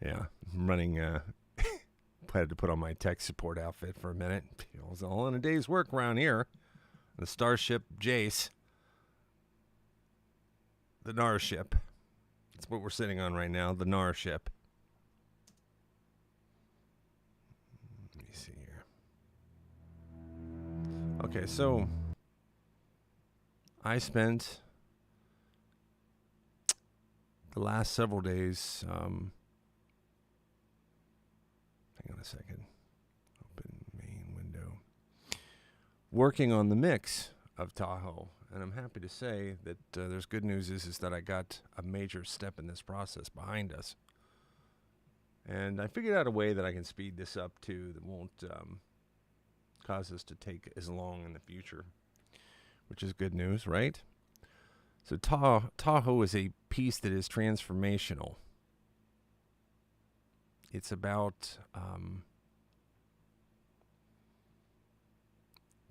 Yeah, I'm running. Had to put on my tech support outfit for a minute. It was all in a day's work around here. The Starship JACE, the NAR ship. That's what we're sitting on right now, the NAR ship. Let me see here. Okay, so I spent the last several days. Hang on a second. Open main window. Working on the mix of Tahoe. And I'm happy to say that there's good news is that I got a major step in this process behind us. And I figured out a way that I can speed this up too that won't cause us to take as long in the future, which is good news, right? So Tahoe is a piece that is transformational. It's about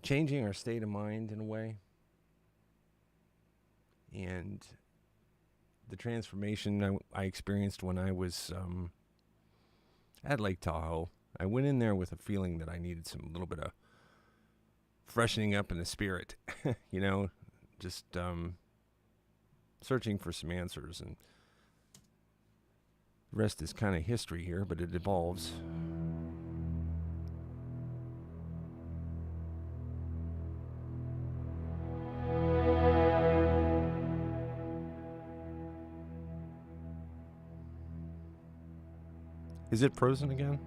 changing our state of mind in a way. And the transformation I experienced when I was at Lake Tahoe, I went in there with a feeling that I needed some little bit of freshening up in the spirit, just searching for some answers. And the rest is kind of history here, but it evolves. Is it frozen again?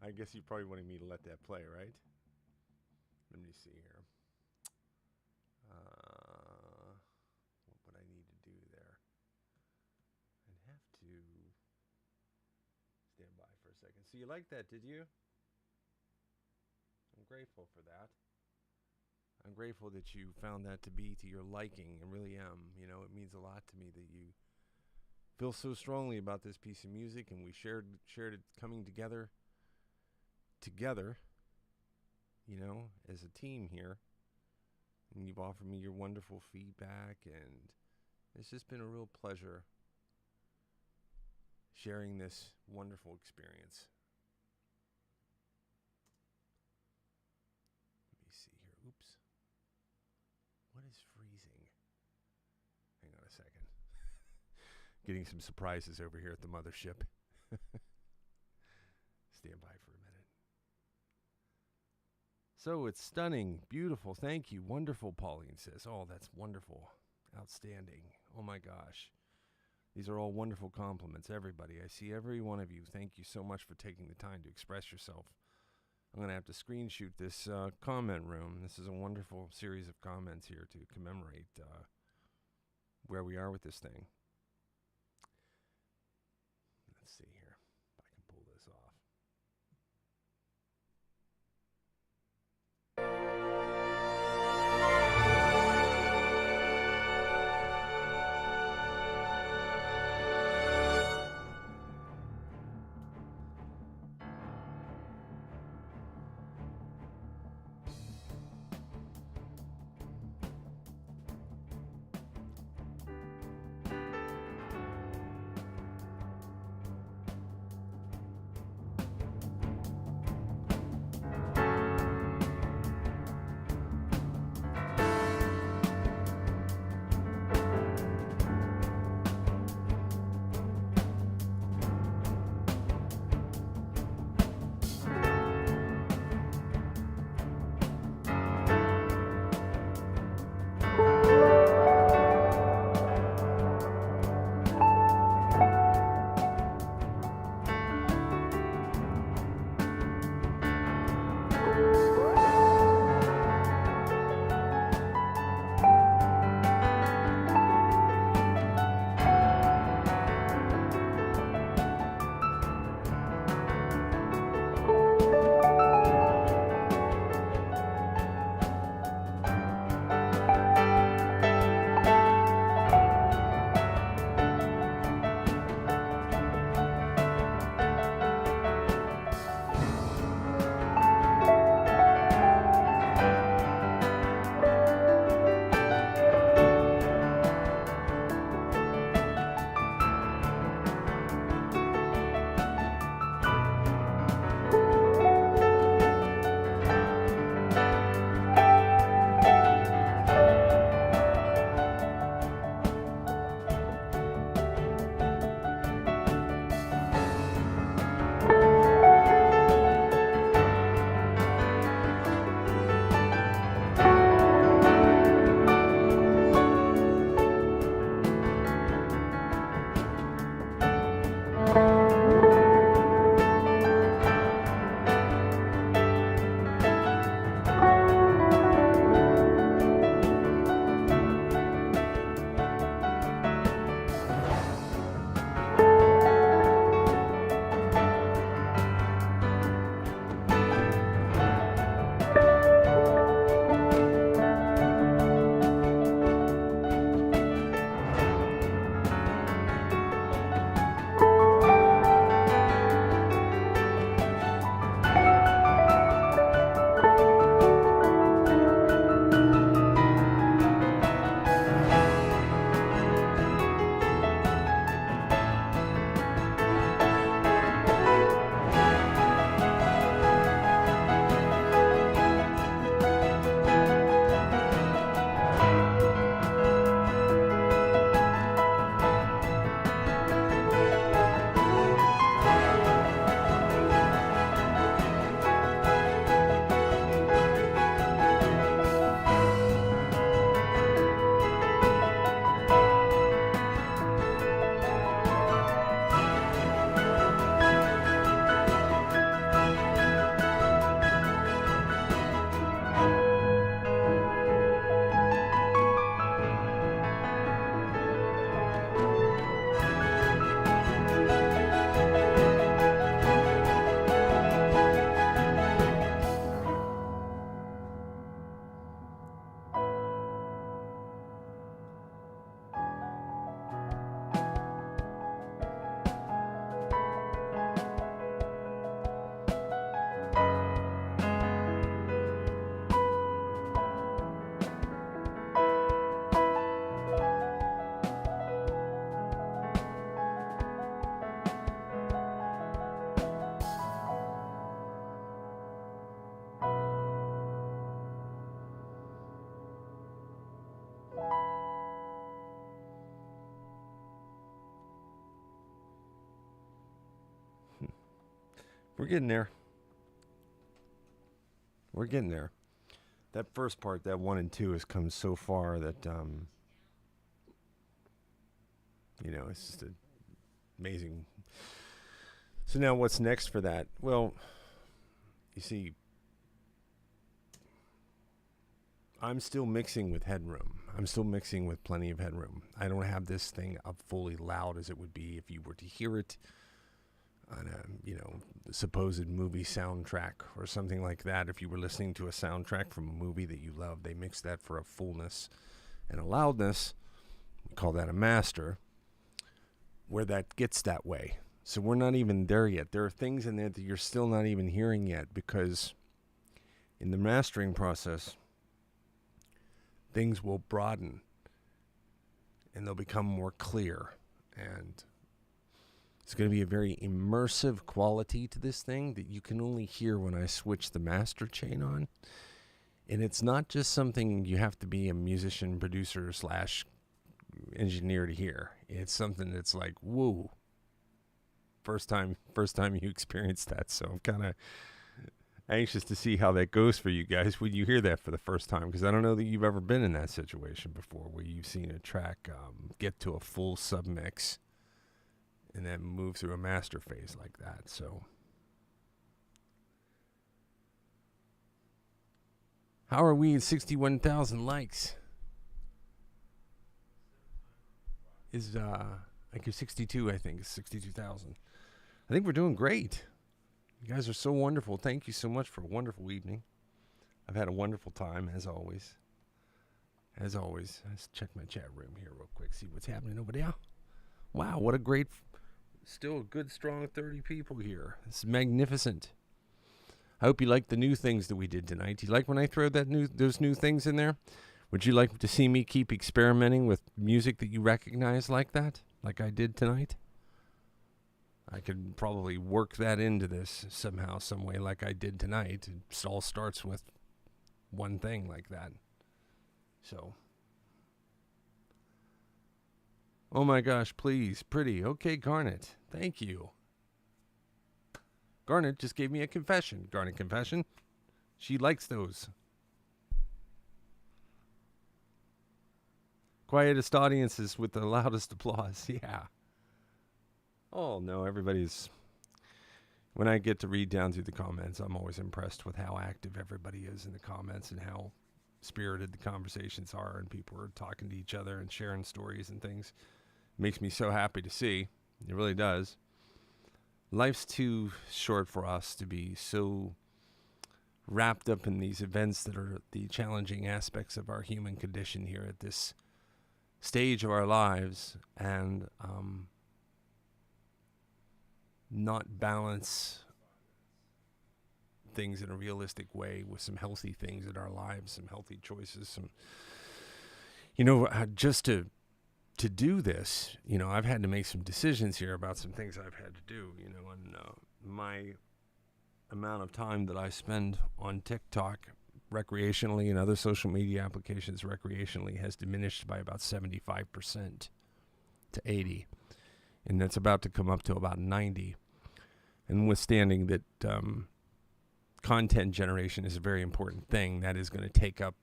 I guess you probably wanted me to let that play, right? Let me see here. What would I need to do there? I'd have to stand by for a second. So you like that, did you? I'm grateful for that. I'm grateful that you found that to be to your liking. I really am. You know, it means a lot to me that you feel so strongly about this piece of music, and we shared it coming together, you know, as a team here. And you've offered me your wonderful feedback, and it's just been a real pleasure sharing this wonderful experience. Let me see here. Oops. What is freezing? Hang on a second. Getting some surprises over here at the mothership. Stand by for a minute. So it's stunning, beautiful. Thank you. Wonderful, Pauline says. Oh, that's wonderful. Outstanding. Oh my gosh. These are all wonderful compliments, everybody. I see every one of you. Thank you so much for taking the time to express yourself. I'm going to have to screenshot this comment room. This is a wonderful series of comments here to commemorate where we are with this thing. Let's see here if I can pull this off. We're getting there. We're getting there. That first part, that 1 and 2, has come so far that, it's just amazing. So now what's next for that? Well, you see, I'm still mixing with headroom. I'm still mixing with plenty of headroom. I don't have this thing up fully loud as it would be if you were to hear it on a, supposed movie soundtrack or something like that. If you were listening to a soundtrack from a movie that you love, they mix that for a fullness and a loudness. We call that a master, where that gets that way. So we're not even there yet. There are things in there that you're still not even hearing yet, because in the mastering process, things will broaden and they'll become more clear. And it's going to be a very immersive quality to this thing that you can only hear when I switch the master chain on. And it's not just something you have to be a musician, producer / engineer to hear. It's something that's like, whoa. First time you experience that. So I'm kind of anxious to see how that goes for you guys when you hear that for the first time, because I don't know that you've ever been in that situation before where you've seen a track get to a full submix and then move through a master phase like that. So how are we at 61,000 likes? Is like you're 62, I think. It's 62,000. I think we're doing great. You guys are so wonderful. Thank you so much for a wonderful evening. I've had a wonderful time, as always. As always. Let's check my chat room here real quick, see what's happening over there. Wow, what a great, still a good, strong 30 people here. It's magnificent. I hope you like the new things that we did tonight. Do you like when I throw those new things in there? Would you like to see me keep experimenting with music that you recognize like that, like I did tonight? I could probably work that into this somehow, some way, like I did tonight. It all starts with one thing like that. So, oh my gosh, please, pretty. Okay, Garnet, thank you. Garnet just gave me a confession. Garnet confession. She likes those. Quietest audiences with the loudest applause. Yeah. Oh, no, everybody's... When I get to read down through the comments, I'm always impressed with how active everybody is in the comments and how spirited the conversations are, and people are talking to each other and sharing stories and things. It makes me so happy to see. It really does. Life's too short for us to be so wrapped up in these events that are the challenging aspects of our human condition here at this stage of our lives, and not balance things in a realistic way with some healthy things in our lives, some healthy choices, some, just to do this, I've had to make some decisions here about some things I've had to do, and my amount of time that I spend on TikTok recreationally and other social media applications recreationally has diminished by about 75% to 80. And that's about to come up to about 90. And withstanding that content generation is a very important thing, that is going to take up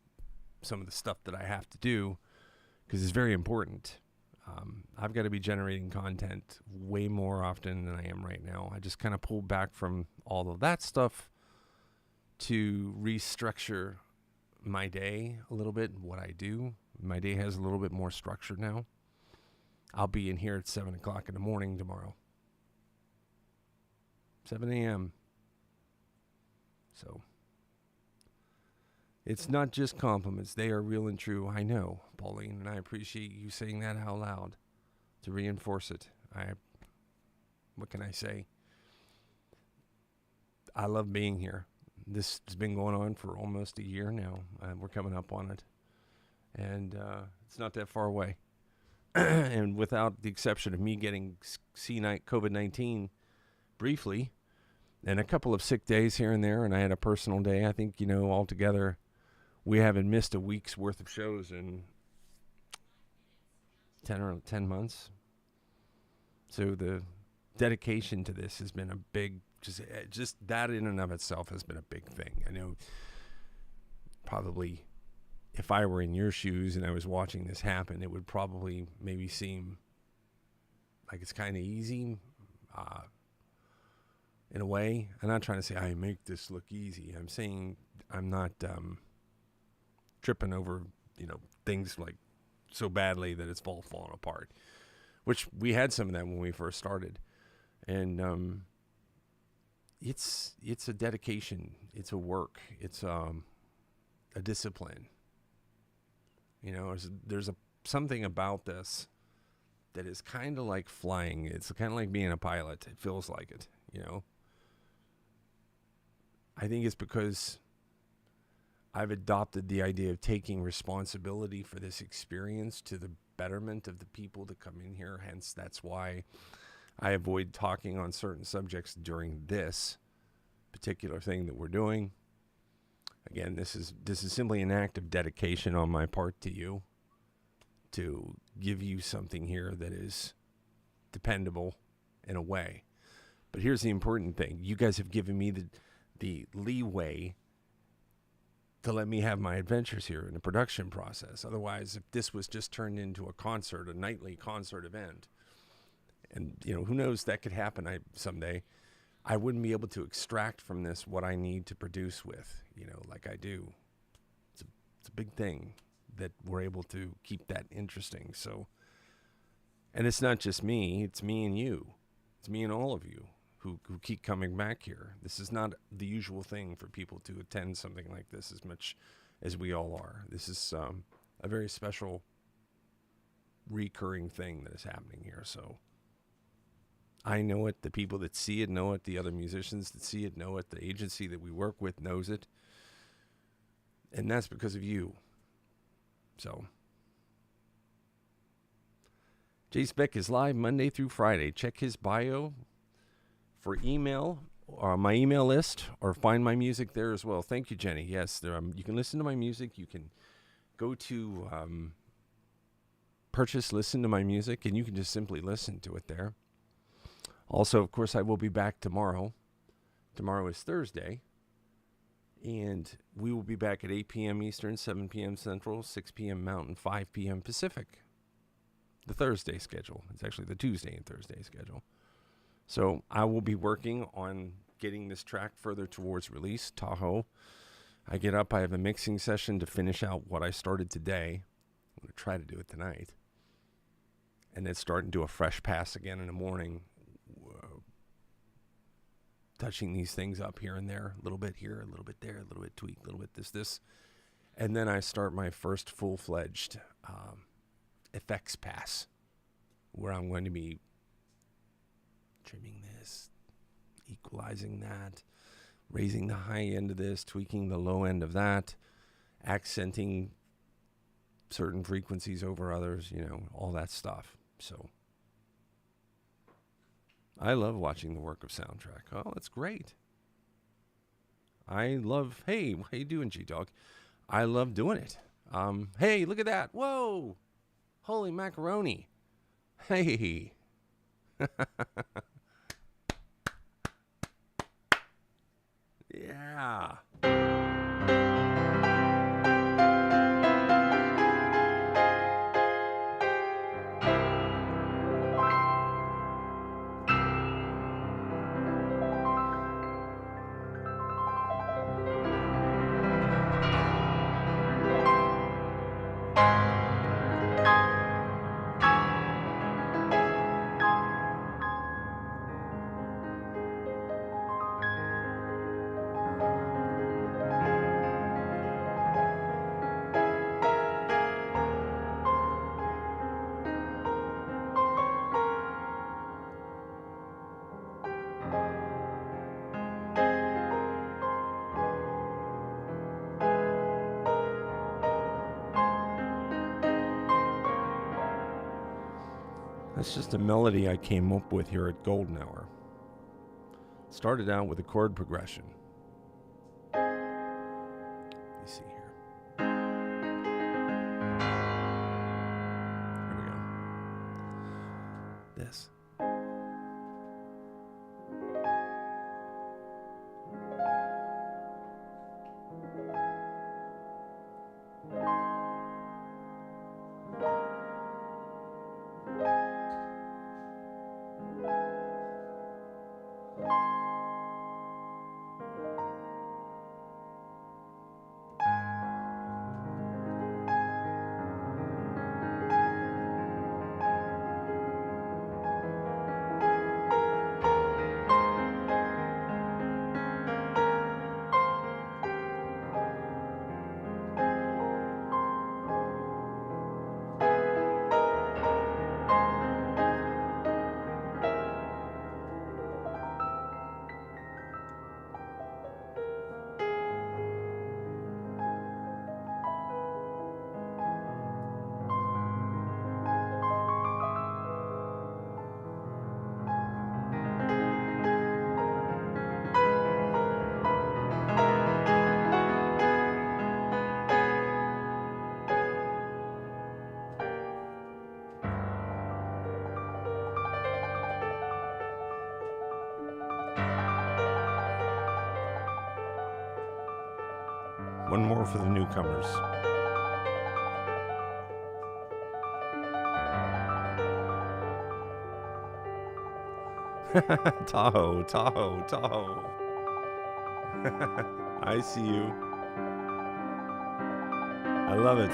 some of the stuff that I have to do, because it's very important. I've got to be generating content way more often than I am right now. I just kind of pulled back from all of that stuff to restructure my day a little bit, what I do. My day has a little bit more structure now. I'll be in here at 7 o'clock in the morning tomorrow. 7 a.m. So, it's not just compliments. They are real and true. I know, Pauline, and I appreciate you saying that out loud to reinforce it. What can I say? I love being here. This has been going on for almost a year now. We're coming up on it. And it's not that far away. And without the exception of me getting COVID-19 briefly, and a couple of sick days here and there, and I had a personal day, I think, altogether, we haven't missed a week's worth of shows in 10 months. So the dedication to this has been a big Just that in and of itself has been a big thing. I know probably if I were in your shoes and I was watching this happen, it would probably maybe seem like it's kind of easy in a way. I'm not trying to say I make this look easy. I'm saying I'm not tripping over, things like so badly that it's all falling apart, which we had some of that when we first started. And it's a dedication. It's a work. It's a discipline. There's something about this that is kind of like flying. It's kind of like being a pilot. It feels like it, I think it's because I've adopted the idea of taking responsibility for this experience to the betterment of the people that come in here. Hence, that's why I avoid talking on certain subjects during this particular thing that we're doing. Again, this is simply an act of dedication on my part to you, to give you something here that is dependable in a way. But here's the important thing. You guys have given me the leeway to let me have my adventures here in the production process. Otherwise, if this was just turned into a concert, a nightly concert event, and, who knows, that could happen someday, I wouldn't be able to extract from this what I need to produce with, like I do. It's a big thing that we're able to keep that interesting. So, and it's not just me, it's me and you. It's me and all of you who keep coming back here. This is not the usual thing for people to attend something like this as much as we all are. This is a very special recurring thing that is happening here. So I know it, the people that see it know it, the other musicians that see it know it, the agency that we work with knows it. And that's because of you. So JACE VEK is live Monday through Friday. Check his bio for email, or my email list, or find my music there as well. Thank you, Jenny. Yes, you can listen to my music. You can go to listen to my music, and you can just simply listen to it there. Also, of course, I will be back tomorrow. Tomorrow is Thursday, and we will be back at 8 p.m. Eastern, 7 p.m. Central, 6 p.m. Mountain, 5 p.m. Pacific. The Thursday schedule. It's actually the Tuesday and Thursday schedule. So I will be working on getting this track further towards release, Tahoe. I get up, I have a mixing session to finish out what I started today. I'm going to try to do it tonight. And then start and do a fresh pass again in the morning, touching these things up here and there, a little bit here, a little bit there, a little bit tweak, a little bit this. And then I start my first full-fledged effects pass, where I'm going to be trimming this, equalizing that, raising the high end of this, tweaking the low end of that, accenting certain frequencies over others, all that stuff. So I love watching the work of soundtrack. Oh, that's great. Hey, how you doing, G-Dog? I love doing it. Hey, look at that. Whoa. Holy macaroni. Hey. Yeah. That's just a melody I came up with here at Golden Hour. Started out with a chord progression. Let me see here. Here we go. This. One more for the newcomers. Tahoe, Tahoe, Tahoe. I see you. I love it.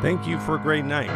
Thank you for a great night.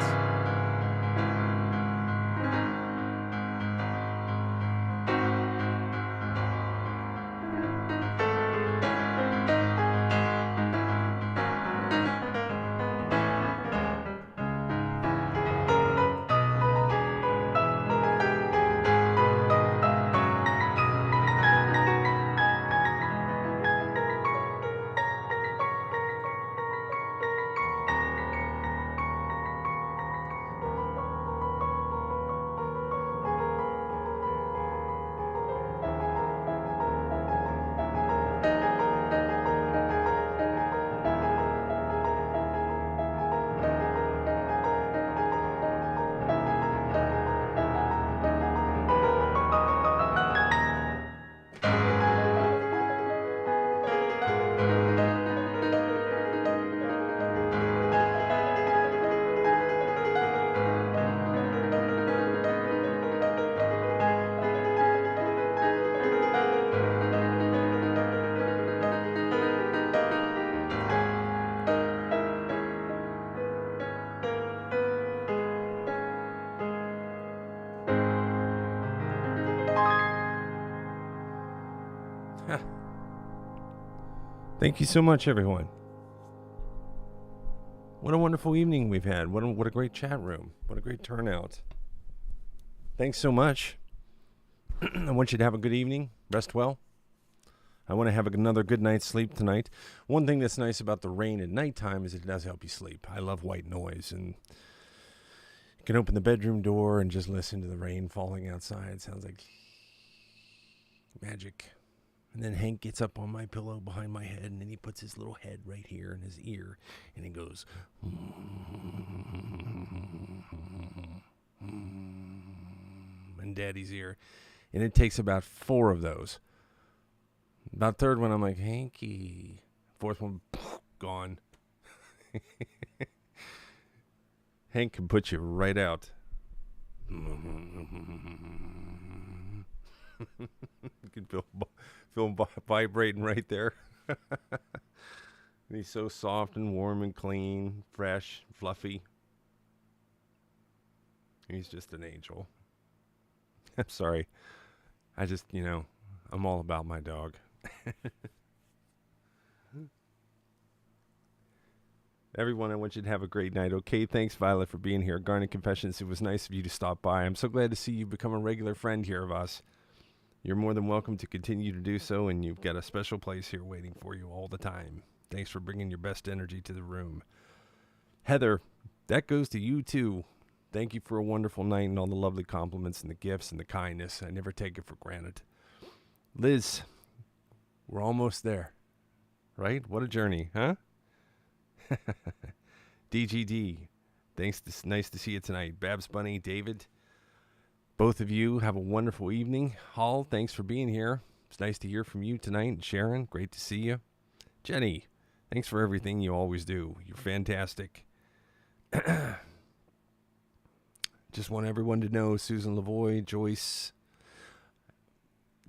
Thank you so much, everyone. What a wonderful evening we've had. What a great chat room. What a great turnout. Thanks so much. I want you to have a good evening. Rest well. I want to have another good night's sleep tonight. One thing that's nice about the rain at nighttime is it does help you sleep. I love white noise, and you can open the bedroom door and just listen to the rain falling outside. It sounds like magic. And then Hank gets up on my pillow behind my head, and then he puts his little head right here in his ear, and he goes, in Daddy's ear. And it takes about 4 of those. About third one, I'm like, Hanky. Fourth one, gone. Hank can put you right out. You can feel vibrating right there. He's so soft and warm and clean, fresh, fluffy. He's just an angel. I'm sorry. I just, I'm all about my dog. Everyone, I want you to have a great night. Okay, thanks, Violet, for being here. Garnet Confessions, it was nice of you to stop by. I'm so glad to see you become a regular friend here of us. You're more than welcome to continue to do so, and you've got a special place here waiting for you all the time. Thanks for bringing your best energy to the room. Heather, that goes to you, too. Thank you for a wonderful night and all the lovely compliments and the gifts and the kindness. I never take it for granted. Liz, we're almost there, right? What a journey, huh? DGD, thanks. Nice to see you tonight. Babs Bunny, David, both of you have a wonderful evening. Hall, thanks for being here. It's nice to hear from you tonight. And Sharon, great to see you. Jenny, thanks for everything you always do. You're fantastic. Just want everyone to know, Susan Lavoie, Joyce.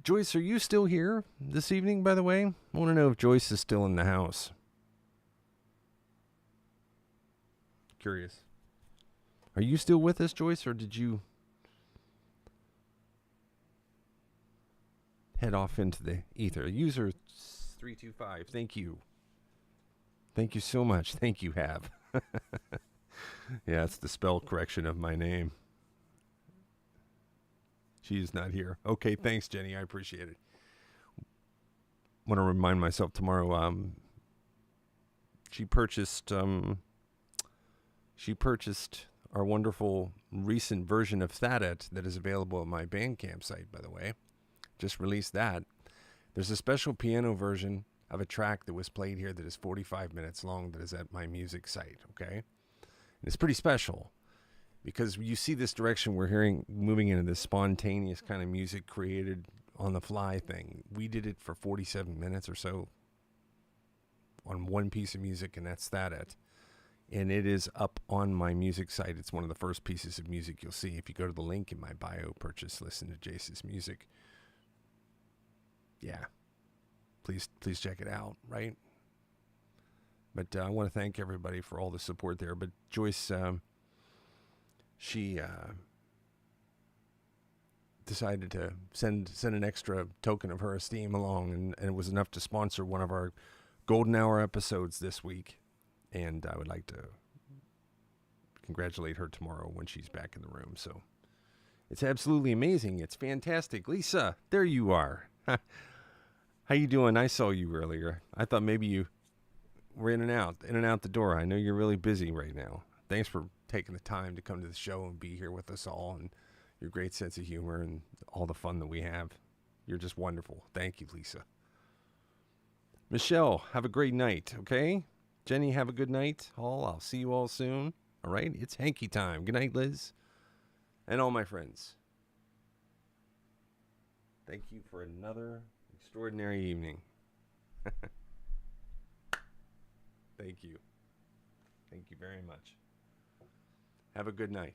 Joyce, are you still here this evening, by the way? I want to know if Joyce is still in the house. Curious. Are you still with us, Joyce, or did you head off into the ether? User 325, thank you. Thank you so much. Thank you, Have. Yeah, it's the spell correction of my name. She's not here. Okay, thanks, Jenny. I appreciate it. Want to remind myself tomorrow. She purchased our wonderful recent version of Thatet that is available at my Bandcamp site. By the way, just released that. There's a special piano version of a track that was played here that is 45 minutes long that is at my music site. Okay. It's pretty special because you see this direction we're moving into this spontaneous kind of music created on the fly thing. We did it for 47 minutes or so on one piece of music, and that's it. And it is up on my music site. It's one of the first pieces of music you'll see. If you go to the link in my bio, listen to JACE's music. Yeah. Please check it out, right? But I want to thank everybody for all the support there. But Joyce, she decided to send an extra token of her esteem along, and it was enough to sponsor one of our Golden Hour episodes this week. And I would like to congratulate her tomorrow when she's back in the room. So it's absolutely amazing. It's fantastic. Lisa, there you are. How you doing? I saw you earlier. I thought maybe you were in and out the door. I know you're really busy right now. Thanks for taking the time to come to the show and be here with us all, and your great sense of humor and all the fun that we have. You're just wonderful. Thank you, Lisa. Michelle, have a great night, okay? Jenny, have a good night. Hall, I'll see you all soon. All right? It's hanky time. Good night, Liz. And all my friends. Thank you for another extraordinary evening. Thank you. Thank you very much. Have a good night.